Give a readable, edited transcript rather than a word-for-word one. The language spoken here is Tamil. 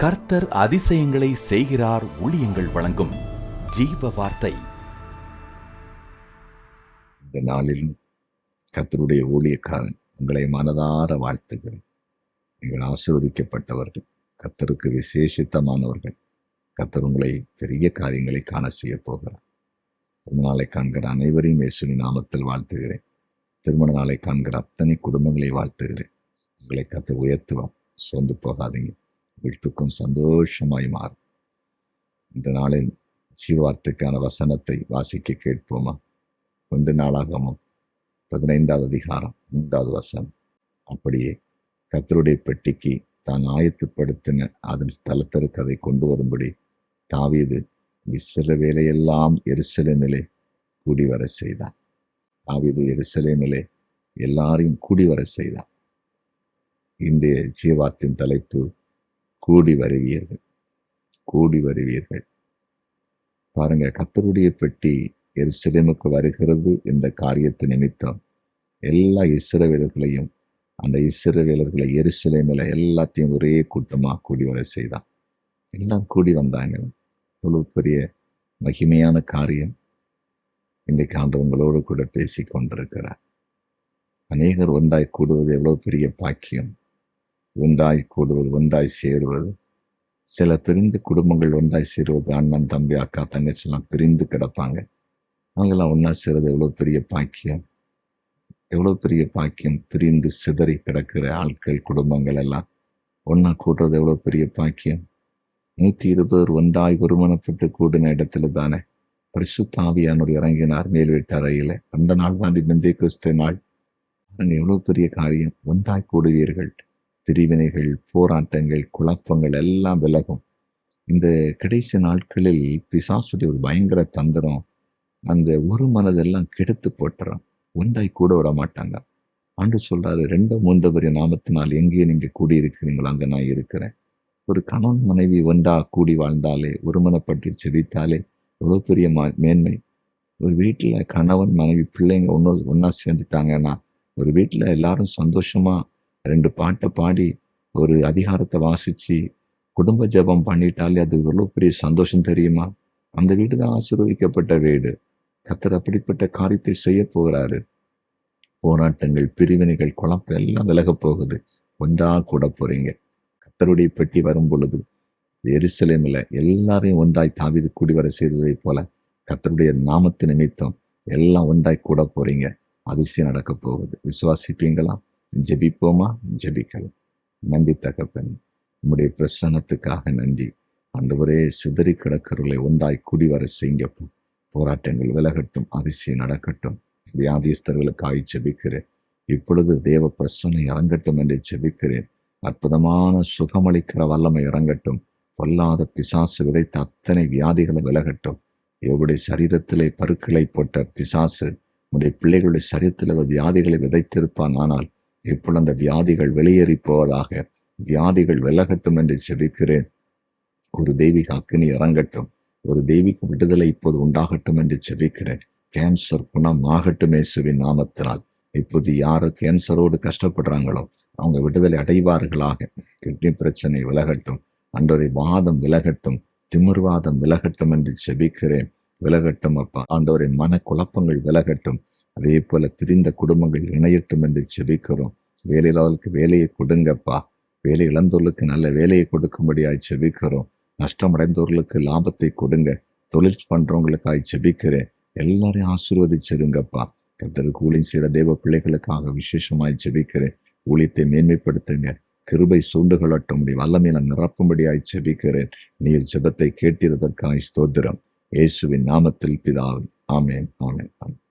கர்த்தர் அதிசயங்களை செய்கிறார். ஊழியங்கள் வழங்கும் ஜீவ வார்த்தை. இந்த நாளிலும் கர்த்தருடைய ஊழியக்காரன் உங்களை மனதார வாழ்த்துகிறேன். நீங்கள் ஆசீர்வதிக்கப்பட்டவர்கள், கர்த்தருக்கு விசேஷித்தமானவர்கள். கர்த்தர் உங்களை பெரிய காரியங்களை காண செய்ய போகிறார். பிறந்த நாளை காண்கிற அனைவரையும் இயேசுவின் நாமத்தில் வாழ்த்துகிறேன். திருமண நாளை காண்கிற அத்தனை குடும்பங்களை வாழ்த்துகிறேன். உங்களை கர்த்தர் உயர்த்துவார். சோர்ந்து போகாதீங்க. வீட்டுக்கும் சந்தோஷமாய் மாறும். இந்த நாளில் ஜீவார்த்தைக்கான வசனத்தை வாசிக்க கேட்போமா? 1 நாளாகமம் 15வது அதிகாரம் 3வது வசனம். அப்படியே கர்த்தருடைய பெட்டிக்கு தான் ஆயத்தப்படுத்தின அதன் ஸ்தலத்திற்கு அதை கொண்டு வரும்படி தாவீது இஸ்ரவேலையெல்லாம் எருசலேமிலே கூடி வர செய்தார். தாவீது எருசலேமிலே எல்லாரையும் கூடி வர செய்தார். இன்றைய ஜீவார்த்தின் தலைப்பு கூடி வருவீர்கள். கூடி வருவீர்கள். பாருங்க, கர்த்தருடைய பெட்டி எருசலேமுக்கு வருகிறது. இந்த காரியத்து நிமித்தம் எல்லா இஸ்ரவேலர்களையும், அந்த இஸ்ரவேலர்களை எருசலேமில் எல்லாத்தையும் ஒரே கூட்டமா கூடி வர செய்தான். எல்லாம் கூடி வந்தாங்க. எவ்வளவு பெரிய மகிமையான காரியம். இன்றைக்கு ஆண்டவங்களோடு கூட பேசி கொண்டிருக்கிறார். அநேகர் ஒன்றாய் கூடுவது எவ்வளவு பெரிய பாக்கியம். ஒன்றாய் கூடுவது, ஒன்றாய் சேருவது. சில பிரிந்து குடும்பங்கள் ஒன்றாய் சேருவது, அண்ணன் தம்பி அக்கா தங்கச்சிலாம் பிரிந்து கிடப்பாங்க. அவங்கெல்லாம் ஒன்றா சேருவது எவ்வளோ பெரிய பாக்கியம். எவ்வளோ பெரிய பாக்கியம். பிரிந்து சிதறி கிடக்கிற ஆட்கள், குடும்பங்கள் எல்லாம் ஒன்றா கூடுறது எவ்வளோ பெரிய பாக்கியம். 120 ஒன்றாய் ஒருமனப்பட்டு கூடின இடத்துல தானே பரிசுத்த ஆவியானவர் இறங்கினார் மேல் வீட்டு அறையில. அந்த நாள் தான் பெந்தேகொஸ்தே நாள். எவ்வளோ பெரிய காரியம். ஒன்றாய் கூடுவீர்கள். பிரிவினைகள், போராட்டங்கள், குழப்பங்கள் எல்லாம் விலகும். இந்த கடைசி நாட்களில் பிசாசுடைய ஒரு பயங்கர தந்திரம், அந்த ஒரு மனதெல்லாம் கெடுத்து போட்டுறோம். ஒன்றாய் கூட விட மாட்டாங்க. ஆண்டு சொல்றாரு, 2-3 பேர் நாமத்தினால் எங்கே நீங்க கூடியிருக்கிறீங்களோ அங்கே நான் இருக்கிறேன். ஒரு கணவன் மனைவி ஒன்றா கூடி வாழ்ந்தாலே, ஒருமனப்பட்டு செபித்தாலே எவ்வளோ பெரிய மேன்மை. ஒரு வீட்டில் கணவன் மனைவி பிள்ளைங்க ஒன்றா சேர்ந்துட்டாங்கன்னா, ஒரு வீட்டில் எல்லாரும் சந்தோஷமா 2 பாட்டை பாடி ஒரு அதிகாரத்தை வாசிச்சு குடும்ப ஜெபம் பண்ணிட்டாலே அது எவ்வளோ பெரிய சந்தோஷம் தெரியுமா? அந்த வீடு தான் ஆசீர்வதிக்கப்பட்ட வீடு. கர்த்தர் அப்படிப்பட்ட காரியத்தை செய்ய போகிறாரு. போராட்டங்கள், பிரிவினைகள், குழப்பம் எல்லாம் விலக போகுது. ஒன்றா கூட போறீங்க. கர்த்தருடைய பெட்டி வரும் பொழுது எருசலேமில் எல்லாரையும் ஒன்றாய் தாவீது கூடி வர செய்ததை போல கர்த்தருடைய நாமத்து நிமித்தம் எல்லாம் ஒன்றாய் கூட போறீங்க. அதிசயம் நடக்க போகுது. விசுவாசிப்பீங்களா? ஜெபிப்போமா? ஜெபிக்கலாம். நன்றி தகப்பனே, உம்முடைய பிரசன்னத்துக்காக நன்றி. ஆண்டவரே, சிதறி கிடக்கிறவர்களை ஒன்றாய் கூடி வர செய்யுங்கப்பா. போராட்டங்கள் விலகட்டும். அதிசயம் நடக்கட்டும். வியாதிஸ்தர்களுக்காய் ஜெபிக்கிறேன். இப்பொழுது தேவ பிரசன்னம் இறங்கட்டும் என்று ஜெபிக்கிறேன். அற்புதமான சுகமளிக்கிற வல்லமை இறங்கட்டும். பொல்லாத பிசாசு விதைத்த அத்தனை வியாதிகளை விலகட்டும். எவருடைய சரீரத்திலே பருக்களை போட்ட பிசாசு உடைய பிள்ளைகளுடைய சரீரத்தில் வியாதிகளை விதைத்திருப்பான். ஆனால் இப்பொழுது அந்த வியாதிகள் வெளியேறி போவதாக. வியாதிகள் விலகட்டும் என்று ஜெபிக்கிறேன். ஒரு தெய்வீக அக்கினி இறங்கட்டும். ஒரு தெய்வீக விடுதலை இப்போது உண்டாகட்டும் என்று ஜெபிக்கிறேன். கேன்சர் குணம் ஆகட்டும் இயேசுவின் நாமத்தினால். இப்போது யாரு கேன்சரோடு கஷ்டப்படுறாங்களோ அவங்க விடுதலை அடைவார்களாக. கிட்னி பிரச்சனை விலகட்டும். ஆண்டவரே, வாதம் விலகட்டும். திமிர்வாதம் விலகட்டும் என்று ஜெபிக்கிறேன். விலகட்டும் அப்பா. ஆண்டவரே, மன குழப்பங்கள் விலகட்டும். அதே போல பிரிந்த குடும்பங்கள் இணையட்டும் என்று ஜெபிக்கிறோம். வேலையில்லாதவர்களுக்கு வேலையை கொடுங்கப்பா. வேலை இழந்தவர்களுக்கு நல்ல வேலையை கொடுக்கும்படியாய் ஜெபிக்கிறோம். நஷ்டமடைந்தவர்களுக்கு லாபத்தை கொடுங்க. தொழில் பண்றவங்களுக்காய் ஜெபிக்கிறேன். எல்லாரையும் ஆசீர்வதிச்சிருங்கப்பா. கர்த்தருக்கு ஊழியம் செய்கிற தேவ பிள்ளைகளுக்காக விசேஷமாய் ஜெபிக்கிறேன். ஊழியத்தை மேன்மைப்படுத்துங்க. கிருபை சூண்டுகொள்ளட்டும். வல்லமையில நிரப்பும்படியாய் ஜெபிக்கிறேன். நீர் ஜெபத்தை கேட்டிருந்ததற்காய் ஸ்தோத்திரம். இயேசுவின் நாமத்தில் பிதாவே. ஆமென், ஆமென், ஆமென்.